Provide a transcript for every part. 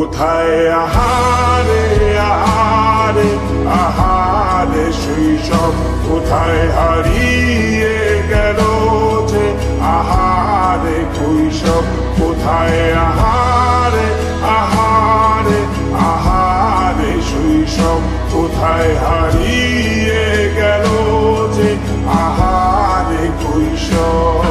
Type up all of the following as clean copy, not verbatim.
কোথায় আহারে আহারে আহারে শৈশব কোথায় হারিয়ে গেল যে আহারে কৈশব কোথায় আহারে আহারে আহারে শৈশব কোথায় হারিয়ে গেল যে আহারে কৈশব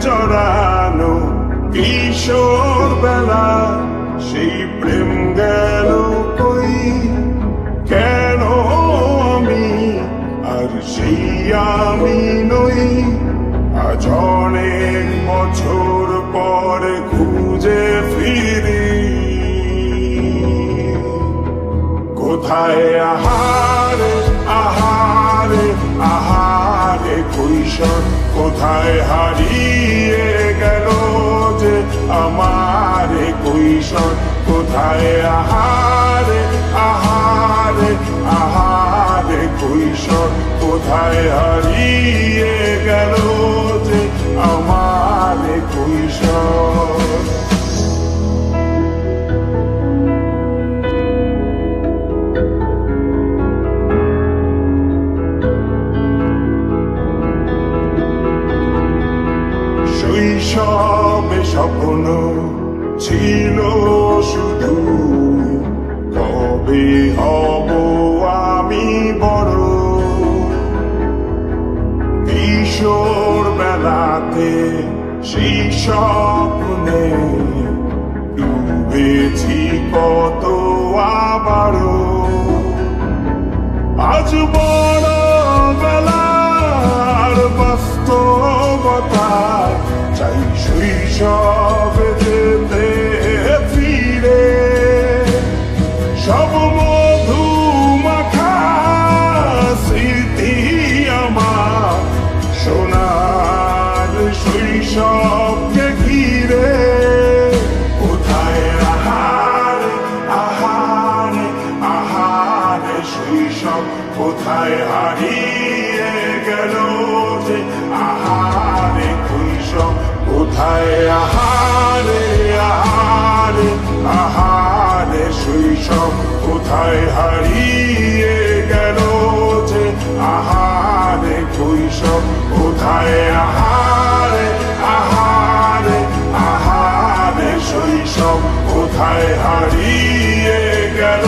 জড়ানো কিশোর বেলা সেই প্রেম গেল কই কেন আমি আর সেই আমি নই আজ অনেক বছর পরে খুঁজে ফিরি কোথায় আহারে আহারে আহারে কৈশোর কোথায় হারিয়ে গেল যে আমার কৈশোর কোথায় আহারে আহারে আহারে কৈশোর কোথায় হারিয়ে গেল যে আমার কৈশোর শৈশবে স্বপ্ন ছিল শুধু কবে হব আমি বড় কিশোর বেলাতে সেই স্বপ্নে ডুবেছি কত আবারও আজ বড় বেলার বাস্তবতায় চাই শৈশবে যেতে ফিরে সব মধু মাখা স্মৃতি আমার সোনার শৈশবকে ঘিরে কোথায় আহারে আহারে আহারে শৈশব কোথায় হারিয়ে গেল যে আহারে কৈশব কোথায় আহারে আহারে আহারে শৈশব কোথায় হারিয়ে গেল যে আহারে কৈশব কোথায় আহারে আহারে আহারে শৈশব কোথায় হারিয়ে গেল